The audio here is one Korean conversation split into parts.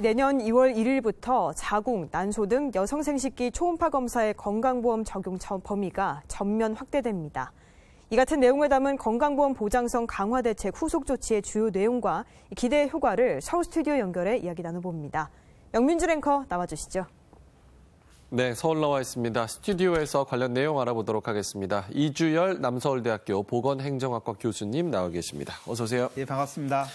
내년 2월 1일부터 자궁, 난소 등 여성 생식기 초음파 검사의 건강보험 적용 범위가 전면 확대됩니다. 이 같은 내용을 담은 건강보험 보장성 강화 대책 후속 조치의 주요 내용과 기대 효과를 서울 스튜디오 연결해 이야기 나눠봅니다. 영민주 앵커 나와주시죠. 네, 서울 나와 있습니다. 스튜디오에서 관련 내용 알아보도록 하겠습니다. 이주열 남서울대학교 보건행정학과 교수님 나와 계십니다. 어서 오세요. 예, 반갑습니다.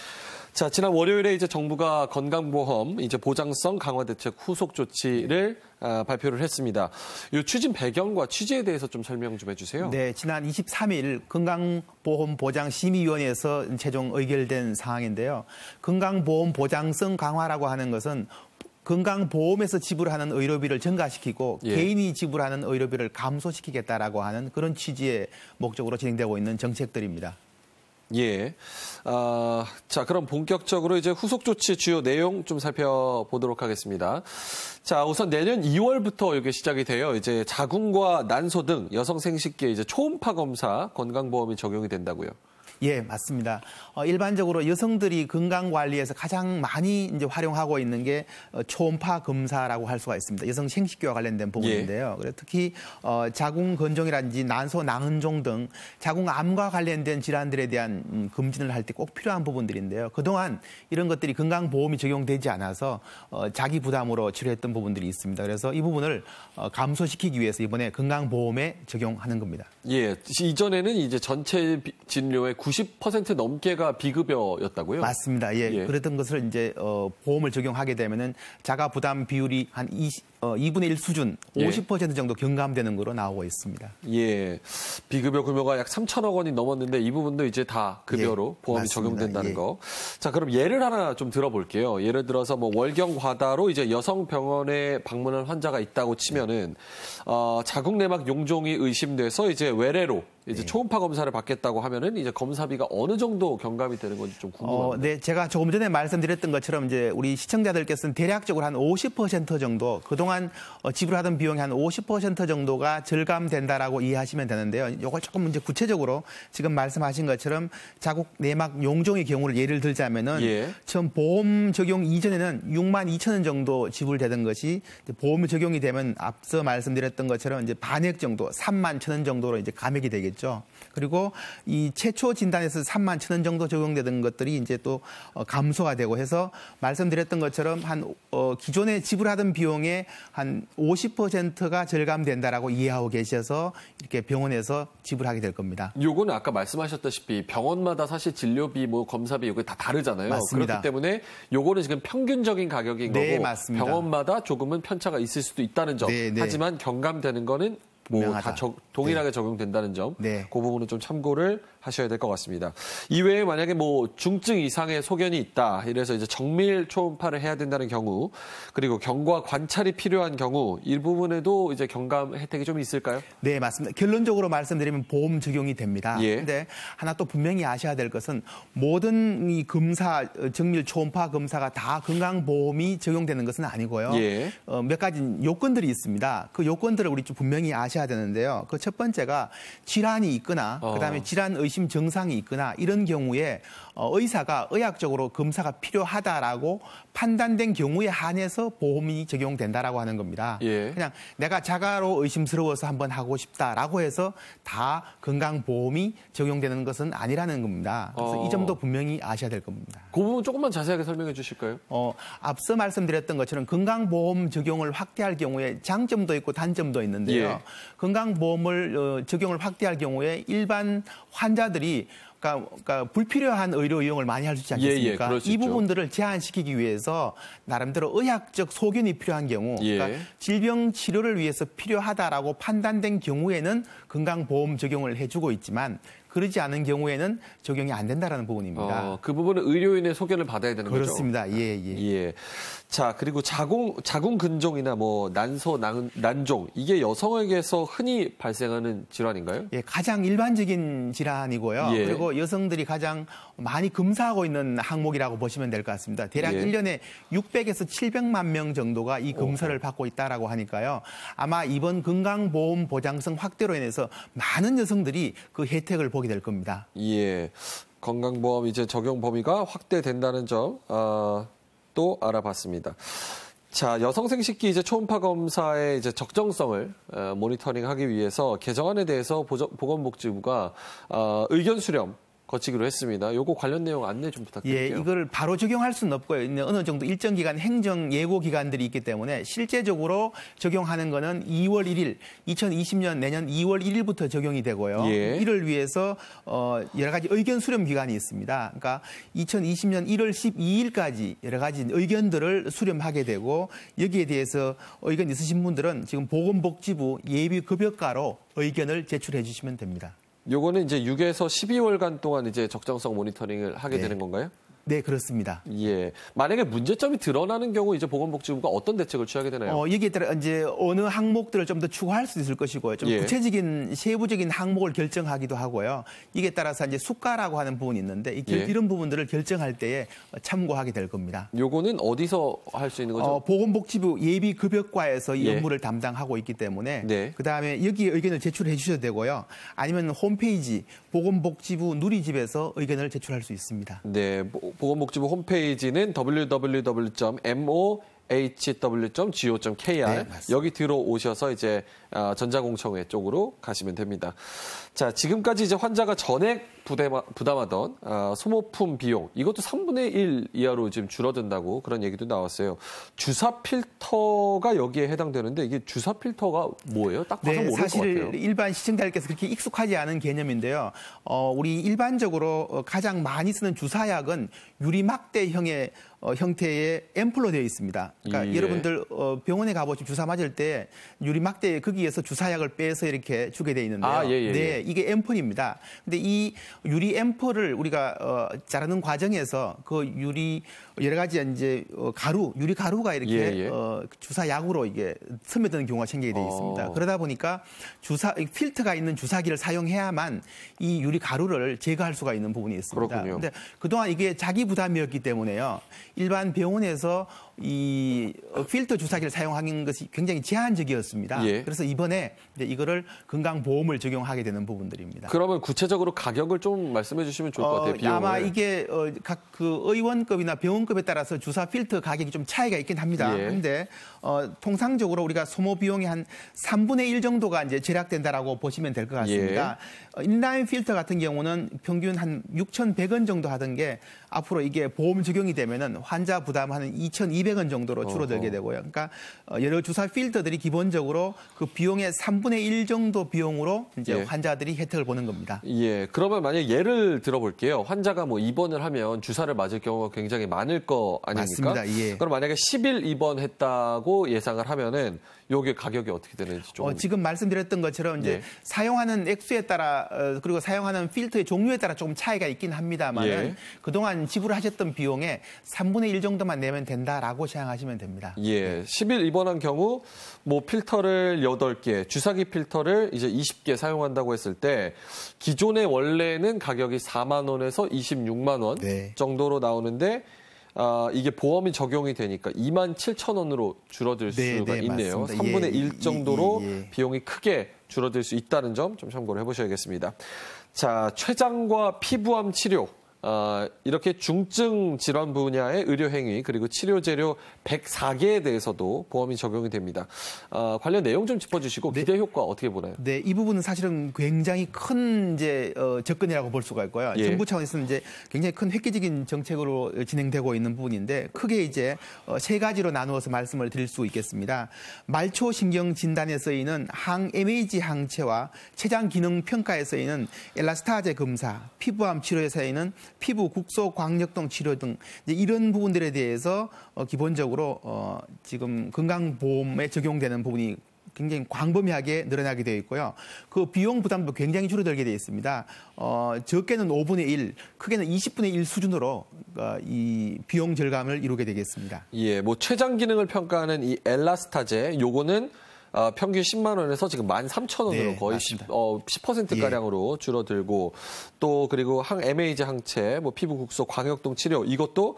자, 지난 월요일에 이제 정부가 건강보험 보장성 강화 대책 후속 조치를 발표를 했습니다. 이 추진 배경과 취지에 대해서 좀 설명 좀 해주세요. 네, 지난 23일 건강보험보장심의위원회에서 최종 의결된 사항인데요. 건강보험 보장성 강화라고 하는 것은 건강보험에서 지불하는 의료비를 증가시키고 개인이 지불하는 의료비를 감소시키겠다라고 하는 그런 취지의 목적으로 진행되고 있는 정책들입니다. 예. 자, 그럼 본격적으로 이제 후속 조치 주요 내용 좀 살펴보도록 하겠습니다. 자, 우선 내년 2월부터 이게 시작이 돼요. 이제 자궁과 난소 등 여성 생식기에 이제 초음파 검사 건강보험이 적용이 된다고요. 예, 맞습니다. 일반적으로 여성들이 건강 관리에서 가장 많이 이제 활용하고 있는 게 초음파 검사라고 할 수가 있습니다. 여성 생식기와 관련된 부분인데요. 그래서 특히 자궁 건종이라든지 난소 낭은종 등 자궁암과 관련된 질환들에 대한 검진을 할 때 꼭 필요한 부분들인데요. 그동안 이런 것들이 건강보험이 적용되지 않아서 자기 부담으로 치료했던 부분들이 있습니다. 그래서 이 부분을 감소시키기 위해서 이번에 건강보험에 적용하는 겁니다. 예, 이전에는 이제 전체 진료의 90% 넘게가 비급여였다고요? 맞습니다. 예. 그랬던 것을 이제 보험을 적용하게 되면은 자가 부담 비율이 한 2분의 1 수준, 50% 정도 경감되는 거로 나오고 있습니다. 예, 비급여 규모가 약 3천억 원이 넘었는데 이 부분도 이제 다 급여로 보험이 맞습니다. 적용된다는 거. 자, 그럼 예를 하나 좀 들어볼게요. 예를 들어서 뭐 월경 과다로 이제 여성 병원에 방문한 환자가 있다고 치면은 자궁 내막 용종이 의심돼서 이제 외래로 이제 초음파 검사를 받겠다고 하면은 이제 검사비가 어느 정도 경감이 되는 건지 좀 궁금합니다. 네, 제가 조금 전에 말씀드렸던 것처럼 이제 우리 시청자들께서는 대략적으로 한 50% 정도 그동안 지불하던 비용의 한 50% 정도가 절감된다라고 이해하시면 되는데요. 이걸 조금 이제 구체적으로 지금 말씀하신 것처럼 자궁 내막 용종의 경우를 예를 들자면은 처음 보험 적용 이전에는 6만 2천 원 정도 지불되던 것이 보험 적용이 되면 앞서 말씀드렸던 것처럼 이제 반액 정도 3만 1천 원 정도로 이제 감액이 되겠죠. 그리고 이 최초 진단에서 3만 1천 원 정도 적용되던 것들이 이제 또 감소가 되고 해서 말씀드렸던 것처럼 한 기존에 지불하던 비용의 한 50%가 절감된다라고 이해하고 계셔서 이렇게 병원에서 지불하게 될 겁니다. 요거는 아까 말씀하셨다시피 병원마다 사실 진료비, 뭐 검사비 이거 다 다르잖아요. 맞습니다. 그렇기 때문에 요거는 지금 평균적인 가격인 거고 맞습니다. 병원마다 조금은 편차가 있을 수도 있다는 점. 하지만 경감되는 거는 뭐 다 동일하게 적용된다는 점, 그 부분은 좀 참고를 하셔야 될 것 같습니다. 이외에 만약에 뭐 중증 이상의 소견이 있다, 이래서 이제 정밀 초음파를 해야 된다는 경우, 그리고 경과 관찰이 필요한 경우, 이 부분에도 이제 경감 혜택이 좀 있을까요? 네, 맞습니다. 결론적으로 말씀드리면 보험 적용이 됩니다. 그런데 하나 또 분명히 아셔야 될 것은 모든 이 검사, 정밀 초음파 검사가 다 건강보험이 적용되는 것은 아니고요. 몇 가지 요건들이 있습니다. 그 요건들을 우리 좀 분명히 아셔야 되는데요. 그 첫 번째가 질환이 있거나 그다음에 질환 의심 증상이 있거나 이런 경우에 의사가 의학적으로 검사가 필요하다라고 판단된 경우에 한해서 보험이 적용된다라고 하는 겁니다. 그냥 내가 자가로 의심스러워서 한번 하고 싶다라고 해서 다 건강보험이 적용되는 것은 아니라는 겁니다. 그래서 이 점도 분명히 아셔야 될 겁니다. 그 부분 조금만 자세하게 설명해 주실까요? 앞서 말씀드렸던 것처럼 건강보험 적용을 확대할 경우에 장점도 있고 단점도 있는데요. 건강보험을 적용을 확대할 경우에 일반 환자들이 그러니까 불필요한 의료 이용을 많이 할 수 있지 않겠습니까? 이 부분들을 제한시키기 위해서 나름대로 의학적 소견이 필요한 경우, 그러니까 질병 치료를 위해서 필요하다라고 판단된 경우에는 건강보험 적용을 해주고 있지만 그러지 않은 경우에는 적용이 안 된다라는 부분입니다. 그 부분은 의료인의 소견을 받아야 되는 거죠? 그렇습니다. 자, 그리고 자궁 근종이나 뭐 난소, 난종, 이게 여성에게서 흔히 발생하는 질환인가요? 가장 일반적인 질환이고요. 그리고 여성들이 가장 많이 검사하고 있는 항목이라고 보시면 될 것 같습니다. 대략 1년에 600에서 700만 명 정도가 이 검사를 받고 있다라고 하니까요. 아마 이번 건강보험 보장성 확대로 인해서 많은 여성들이 그 혜택을 보게 될 겁니다. 건강보험 이제 적용 범위가 확대된다는 점, 또 알아봤습니다. 자, 여성 생식기 이제 초음파 검사의 이제 적정성을 모니터링하기 위해서 개정안에 대해서 보건복지부가 의견 수렴 거치기로 했습니다. 요거 관련 내용 안내 좀 부탁드릴게요. 예, 이걸 바로 적용할 수는 없고요. 어느 정도 일정 기간 행정 예고 기간들이 있기 때문에 실제적으로 적용하는 거는 2월 1일, 2020년 내년 2월 1일부터 적용이 되고요. 예. 이를 위해서 여러 가지 의견 수렴 기간이 있습니다. 그러니까 2020년 1월 12일까지 여러 가지 의견들을 수렴하게 되고 여기에 대해서 의견 있으신 분들은 지금 보건복지부 예비급여과로 의견을 제출해 주시면 됩니다. 요거는 이제 6에서 12월간 동안 이제 적정성 모니터링을 하게 되는 건가요? 네, 그렇습니다. 예. 만약에 문제점이 드러나는 경우 이제 보건복지부가 어떤 대책을 취하게 되나요? 여기에 따라 이제 어느 항목들을 좀 더 추가할 수 있을 것이고요. 좀 구체적인 세부적인 항목을 결정하기도 하고요. 이게 따라서 이제 수가라고 하는 부분이 있는데 이런 부분들을 결정할 때에 참고하게 될 겁니다. 요거는 어디서 할 수 있는 거죠? 보건복지부 예비급여과에서 이 업무를 담당하고 있기 때문에 그다음에 여기에 의견을 제출해 주셔도 되고요. 아니면 홈페이지 보건복지부 누리집에서 의견을 제출할 수 있습니다. 네. 보건복지부 홈페이지는 www.moHW.go.kr 네, 여기 들어오셔서 이제 전자공청회 쪽으로 가시면 됩니다. 자, 지금까지 이제 환자가 전액 부담하던 소모품 비용 이것도 3분의 1 이하로 지금 줄어든다고 그런 얘기도 나왔어요. 주사 필터가 여기에 해당되는데 이게 주사 필터가 뭐예요? 딱 봐서 모를 것 같아요. 사실 일반 시청자들께서 그렇게 익숙하지 않은 개념인데요. 우리 일반적으로 가장 많이 쓰는 주사약은 유리막대형의 형태의 앰플로 되어 있습니다. 그러니까 여러분들 병원에 가보시면 주사 맞을 때 유리막대 거기에서 주사약을 빼서 이렇게 주게 되어 있는데요. 네, 이게 앰플입니다. 근데 이 유리 앰플을 우리가 자르는 과정에서 그 유리 여러 가지 이제 유리 가루가 이렇게 주사약으로 이게 스며드는 경우가 생기게 되어 있습니다. 그러다 보니까 필터가 있는 주사기를 사용해야만 이 유리 가루를 제거할 수가 있는 부분이 있습니다. 그런데 그동안 이게 자기 부담이었기 때문에요. 일반 병원에서 이 필터 주사기를 사용하는 것이 굉장히 제한적이었습니다. 그래서 이번에 이제 이거를 건강보험을 적용하게 되는 부분들입니다. 그러면 구체적으로 가격을 좀 말씀해 주시면 좋을 것 같아요. 비용을. 아마 이게 각 그 의원급이나 병원급에 따라서 주사 필터 가격이 좀 차이가 있긴 합니다. 그런데 통상적으로 우리가 소모 비용이 한 3분의 1 정도가 이제 절약된다라고 보시면 될 것 같습니다. 인라인 필터 같은 경우는 평균 한 6,100원 정도 하던 게 앞으로 이게 보험 적용이 되면은 환자 부담하는 2,200원 정도로 줄어들게 되고요. 그러니까 여러 주사 필터들이 기본적으로 그 비용의 3분의 1 정도 비용으로 이제 환자들이 혜택을 보는 겁니다. 예. 그러면 만약 예를 들어볼게요. 환자가 뭐 입원을 하면 주사를 맞을 경우가 굉장히 많을 거 아닙니까? 맞습니다. 그럼 만약에 10일 입원했다고 예상을 하면은 요게 가격이 어떻게 되는지 좀. 지금 말씀드렸던 것처럼 이제 사용하는 액수에 따라 그리고 사용하는 필터의 종류에 따라 조금 차이가 있긴 합니다만 그동안 지불하셨던 비용의 3분의 1 정도만 내면 된다라고 생각하시면 됩니다. 10일 입원한 경우 뭐 필터를 8개, 주사기 필터를 이제 20개 사용한다고 했을 때 기존의 원래는 가격이 4만 원에서 26만 원 정도로 나오는데 이게 보험이 적용이 되니까 27,000원으로 줄어들 수가 있네요. 맞습니다. 3분의 1 정도로 비용이 크게 줄어들 수 있다는 점 좀 참고를 해보셔야겠습니다. 자, 췌장과 피부암 치료. 이렇게 중증 질환 분야의 의료 행위 그리고 치료 재료 104개에 대해서도 보험이 적용이 됩니다. 관련 내용 좀 짚어주시고 기대 효과 어떻게 보나요? 네, 이 부분은 사실은 굉장히 큰 이제 접근이라고 볼 수가 있고요. 정부 차원에서는 이제 굉장히 큰 획기적인 정책으로 진행되고 있는 부분인데 크게 이제 세 가지로 나누어서 말씀을 드릴 수 있겠습니다. 말초 신경 진단에 쓰이는 항MAG 항체와 췌장 기능 평가에 쓰이는 엘라스타제 검사, 피부암 치료에 쓰이는 피부 국소 광역동 치료 등 이런 부분들에 대해서 기본적으로 지금 건강보험에 적용되는 부분이 굉장히 광범위하게 늘어나게 되어 있고요. 그 비용 부담도 굉장히 줄어들게 되어 있습니다. 적게는 5분의 1, 크게는 20분의 1 수준으로 이 비용 절감을 이루게 되겠습니다. 뭐 췌장 기능을 평가하는 이 엘라스타제 요거는 평균 10만 원에서 지금 13,000원으로 거의 10%가량으로 줄어들고 또 그리고 항MAG 항체, 뭐 피부 국소 광역동 치료 이것도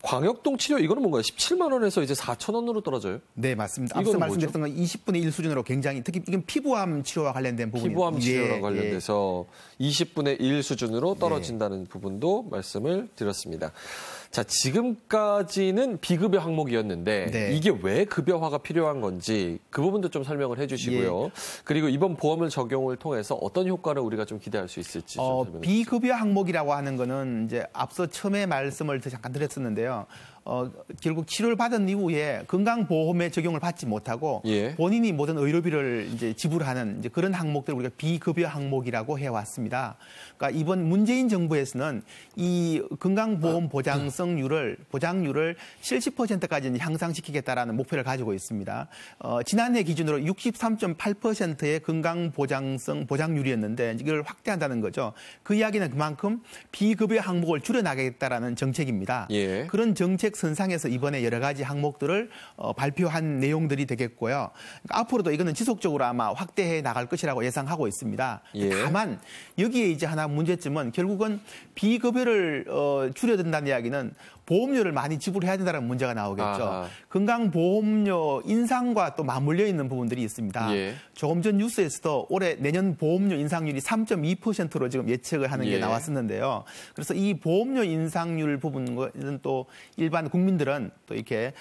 광역동 치료 이거는 뭔가요? 17만 원에서 이제 4천 원으로 떨어져요? 네, 맞습니다. 앞서 말씀드렸던 건 20분의 1 수준으로 굉장히 특히 이건 피부암 치료와 관련된 부분이에요. 피부암 치료와 관련돼서 20분의 1 수준으로 떨어진다는 부분도 말씀을 드렸습니다. 자, 지금까지는 비급여 항목이었는데 이게 왜 급여화가 필요한 건지 그 부분도 좀 설명을 해주시고요. 그리고 이번 보험을 적용을 통해서 어떤 효과를 우리가 좀 기대할 수 있을지 좀 설명해 주시죠. 비급여 항목이라고 하는 거는 이제 앞서 처음에 말씀을 잠깐 드렸었는데요. 결국 치료를 받은 이후에 건강보험에 적용을 받지 못하고 본인이 모든 의료비를 이제 지불하는 이제 그런 항목들을 우리가 비급여 항목이라고 해왔습니다. 그러니까 이번 문재인 정부에서는 이 건강보험 보장률을 70%까지 향상시키겠다라는 목표를 가지고 있습니다. 지난해 기준으로 63.8%의 건강보장성 보장률이었는데 이걸 확대한다는 거죠. 그 이야기는 그만큼 비급여 항목을 줄여나가겠다라는 정책입니다. 그런 정책 선상에서 이번에 여러 가지 항목들을 발표한 내용들이 되겠고요. 그러니까 앞으로도 이거는 지속적으로 아마 확대해 나갈 것이라고 예상하고 있습니다. 다만 여기에 이제 하나 문제점은 결국은 비급여를 줄여야 된다는 이야기는 보험료를 많이 지불해야 된다는 문제가 나오겠죠. 건강보험료 인상과 또 맞물려 있는 부분들이 있습니다. 조금 전 뉴스에서도 올해 내년 보험료 인상률이 3.2%로 지금 예측을 하는 게 나왔었는데요. 그래서 이 보험료 인상률 부분은 또 일반 국민들은 또 이렇게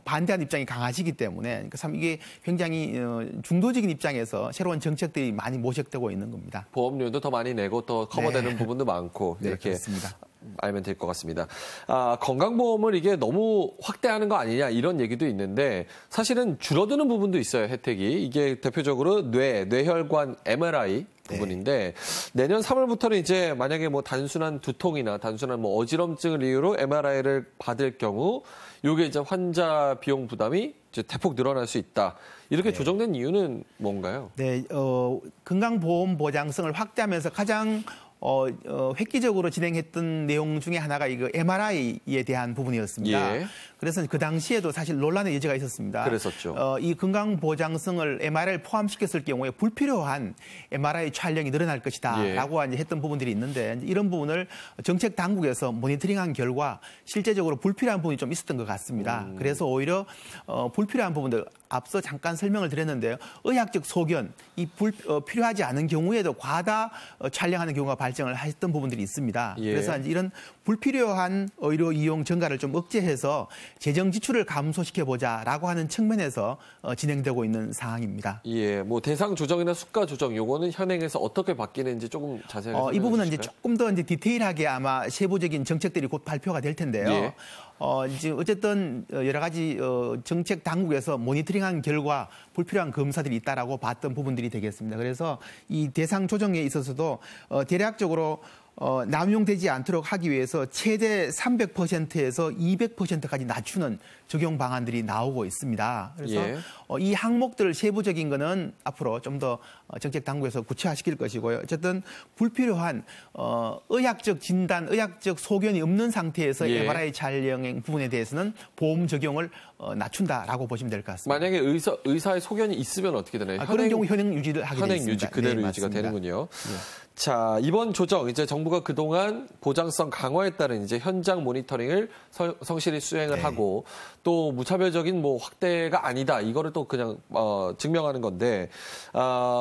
반대하는 입장이 강하시기 때문에 참 이게 굉장히 중도적인 입장에서 새로운 정책들이 많이 모색되고 있는 겁니다. 보험료도 더 많이 내고 또 커버되는 부분도 많고 이렇게 그렇습니다. 알면 될 것 같습니다. 건강보험을 이게 너무 확대하는 거 아니냐 이런 얘기도 있는데 사실은 줄어드는 부분도 있어요, 혜택이. 이게 대표적으로 뇌혈관 MRI 부분인데 내년 3월부터는 이제 만약에 뭐 단순한 두통이나 단순한 뭐 어지럼증을 이유로 MRI를 받을 경우 요게 이제 환자 비용 부담이 이제 대폭 늘어날 수 있다. 이렇게 조정된 이유는 뭔가요? 네, 건강보험 보장성을 확대하면서 가장 획기적으로 진행했던 내용 중에 하나가 이거 MRI에 대한 부분이었습니다. 그래서 그 당시에도 사실 논란의 여지가 있었습니다. 그랬었죠. 이 건강보장성을 MRI를 포함시켰을 경우에 불필요한 MRI 촬영이 늘어날 것이다라고 이제 했던 부분들이 있는데 이런 부분을 정책 당국에서 모니터링한 결과 실제적으로 불필요한 부분이 좀 있었던 것 같습니다. 그래서 오히려 불필요한 부분들 앞서 잠깐 설명을 드렸는데요. 의학적 소견, 필요하지 않은 경우에도 과다 촬영하는 경우가 발생을 했던 부분들이 있습니다. 그래서 이런 불필요한 의료 이용 증가를 좀 억제해서 재정 지출을 감소시켜보자라고 하는 측면에서 진행되고 있는 상황입니다. 뭐 대상 조정이나 수가 조정 요거는 현행에서 어떻게 바뀌는지 조금 자세하게 설명해 주실까요? 이 부분은 이제 조금 더 이제 디테일하게 아마 세부적인 정책들이 곧 발표가 될 텐데요. 지금 어쨌든 여러 가지 정책 당국에서 모니터링한 결과 불필요한 검사들이 있다라고 봤던 부분들이 되겠습니다. 그래서 이 대상 조정에 있어서도 대략적으로 남용되지 않도록 하기 위해서 최대 300%에서 200%까지 낮추는 적용 방안들이 나오고 있습니다. 그래서 이 항목들 세부적인 거는 앞으로 좀 더 정책 당국에서 구체화시킬 것이고요. 어쨌든 불필요한 의학적 진단, 의학적 소견이 없는 상태에서 MRI 촬영 부분에 대해서는 보험 적용을 낮춘다라고 보시면 될 것 같습니다. 만약에 의사의 소견이 있으면 어떻게 되나요? 그런 경우 현행 유지를 하게 되어 있습니다. 현행 유지 그대로 유지가 되는군요. 자, 이번 조정 이제 정부가 그동안 보장성 강화에 따른 이제 현장 모니터링을 성실히 수행을 하고 또 무차별적인 뭐 확대가 아니다. 이거를 또 그냥 증명하는 건데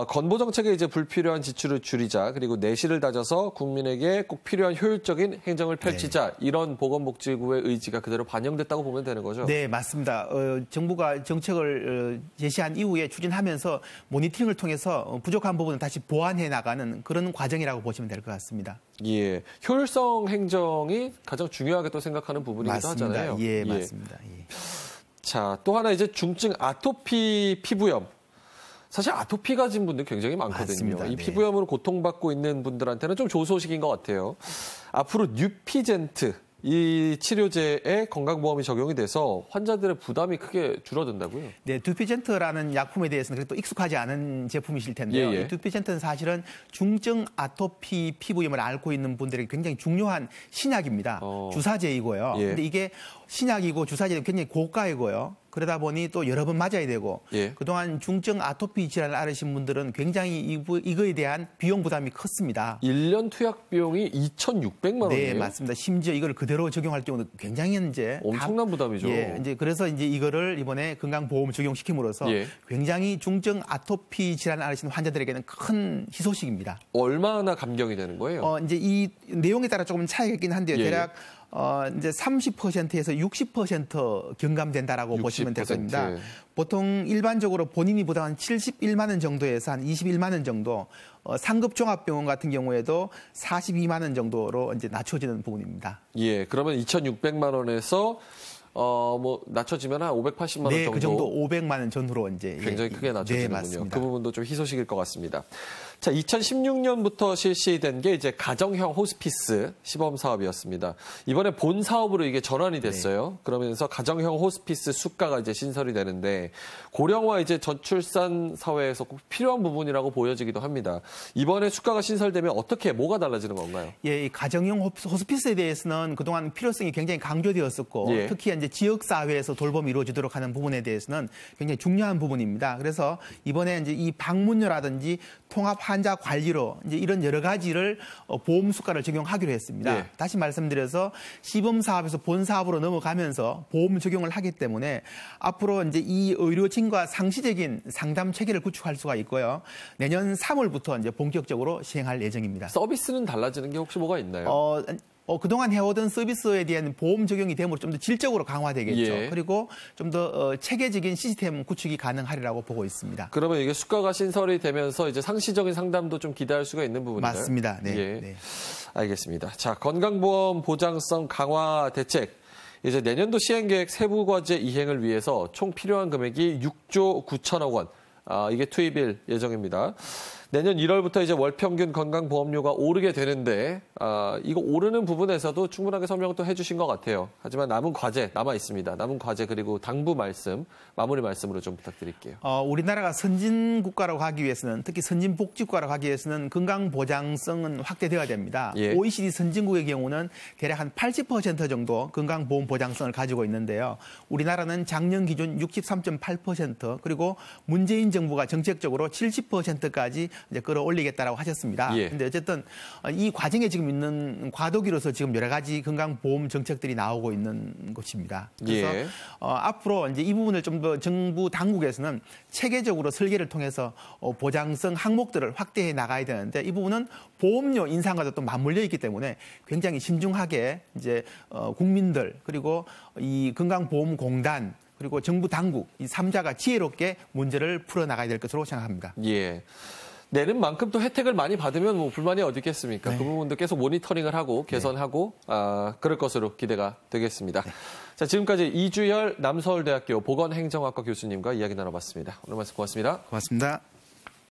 건보 정책에 이제 불필요한 지출을 줄이자 그리고 내실을 다져서 국민에게 꼭 필요한 효율적인 행정을 펼치자 이런 보건복지부의 의지가 그대로 반영됐다고 보면 되는 거죠. 네, 맞습니다. 정부가 정책을 제시한 이후에 추진하면서 모니터링을 통해서 부족한 부분을 다시 보완해 나가는 그런 과정이라고 보시면 될 것 같습니다. 효율성 행정이 가장 중요하게 또 생각하는 부분이기도 맞습니다. 하잖아요. 맞습니다. 자, 또 하나 이제 중증 아토피 피부염. 사실 아토피 가진 분들 굉장히 많거든요. 맞습니다. 이 피부염으로 고통받고 있는 분들한테는 좀 좋은 소식인 것 같아요. 앞으로 뉴피젠트 이 치료제에 건강보험이 적용이 돼서 환자들의 부담이 크게 줄어든다고요? 네, 뉴피젠트라는 약품에 대해서는 또 익숙하지 않은 제품이실 텐데요. 이 뉴피젠트는 사실은 중증 아토피 피부염을 앓고 있는 분들에게 굉장히 중요한 신약입니다. 주사제이고요. 근데 이게 신약이고 주사제는 굉장히 고가이고요. 그러다 보니 또 여러 번 맞아야 되고 예. 그동안 중증 아토피 질환을 앓으신 분들은 굉장히 이거에 대한 비용 부담이 컸습니다. 1년 투약 비용이 2,600만 원이에요? 네, 맞습니다. 심지어 이걸 그대로 적용할 경우는 굉장히 이제 엄청난 부담이죠. 예, 이제 그래서 이제 이거를 이번에 건강보험 적용시킴으로써 예. 굉장히 중증 아토피 질환을 앓으신 환자들에게는 큰 희소식입니다. 얼마나 감경이 되는 거예요? 이제 이 내용에 따라 조금 차이가 있긴 한데요. 예. 대략 이제 30%에서 60% 경감된다라고 60%. 보시면 되겠습니다. 보통 일반적으로 본인이 부담한 71만 원 정도에서 한 21만 원 정도, 상급 종합병원 같은 경우에도 42만 원 정도로 이제 낮춰지는 부분입니다. 예, 그러면 2,600만 원에서 뭐 낮춰지면 한 580만 원 네, 정도. 그 정도 500만 원 전후로 이제 굉장히 크게 낮춰지는군요. 네, 그 부분도 좀 희소식일 것 같습니다. 자, 2016년부터 실시된 게 이제 가정형 호스피스 시범 사업이었습니다. 이번에 본 사업으로 이게 전환이 됐어요. 네. 그러면서 가정형 호스피스 수가가 이제 신설이 되는데 고령화 이제 저출산 사회에서 꼭 필요한 부분이라고 보여지기도 합니다. 이번에 수가가 신설되면 어떻게 뭐가 달라지는 건가요? 예, 이 가정형 호스피스에 대해서는 그동안 필요성이 굉장히 강조되었었고 예. 특히 이제 지역 사회에서 돌봄이 이루어지도록 하는 부분에 대해서는 굉장히 중요한 부분입니다. 그래서 이번에 이제 이 방문료라든지 통합 환자 관리로 이제 이런 여러 가지를 보험 수가를 적용하기로 했습니다. 예. 다시 말씀드려서 시범 사업에서 본 사업으로 넘어가면서 보험 적용을 하기 때문에 앞으로 이제 이 의료진과 상시적인 상담 체계를 구축할 수가 있고요. 내년 3월부터 이제 본격적으로 시행할 예정입니다. 서비스는 달라지는 게 혹시 뭐가 있나요? 그동안 해오던 서비스에 대한 보험 적용이 됨으로 좀 더 질적으로 강화되겠죠. 예. 그리고 좀 더 체계적인 시스템 구축이 가능하리라고 보고 있습니다. 그러면 이게 수가가 신설이 되면서 이제 상시적인 상담도 좀 기대할 수가 있는 부분인가요? 맞습니다. 네. 예. 네. 알겠습니다. 자, 건강보험 보장성 강화 대책. 이제 내년도 시행계획 세부 과제 이행을 위해서 총 필요한 금액이 6조 9천억 원. 이게 투입일 예정입니다. 내년 1월부터 이제 월 평균 건강보험료가 오르게 되는데 이거 오르는 부분에서도 충분하게 설명을 또 해주신 것 같아요. 하지만 남은 과제 남아 있습니다. 남은 과제 그리고 당부 말씀, 마무리 말씀으로 좀 부탁드릴게요. 우리나라가 선진 국가라고 하기 위해서는 특히 선진 복지국가라고 하기 위해서는 건강 보장성은 확대되어야 됩니다. 예. OECD 선진국의 경우는 대략 한 80% 정도 건강보험 보장성을 가지고 있는데요. 우리나라는 작년 기준 63.8% 그리고 문재인 정부가 정책적으로 70%까지 이제 끌어올리겠다라고 하셨습니다. 그런데 예. 어쨌든 이 과정에 지금 있는 과도기로서 지금 여러 가지 건강보험 정책들이 나오고 있는 것입니다. 그래서 예. 앞으로 이제 이 부분을 좀 더 정부 당국에서는 체계적으로 설계를 통해서 보장성 항목들을 확대해 나가야 되는데 이 부분은 보험료 인상과도 또 맞물려 있기 때문에 굉장히 신중하게 이제 국민들 그리고 이 건강보험공단 그리고 정부 당국 이 3자가 지혜롭게 문제를 풀어나가야 될 것으로 생각합니다. 예. 내는 만큼 또 혜택을 많이 받으면 뭐 불만이 어디 있겠습니까? 네. 그 부분도 계속 모니터링을 하고 개선하고 그럴 것으로 기대가 되겠습니다. 네. 자, 지금까지 이주열 남서울대학교 보건행정학과 교수님과 이야기 나눠봤습니다. 오늘 말씀 고맙습니다. 고맙습니다.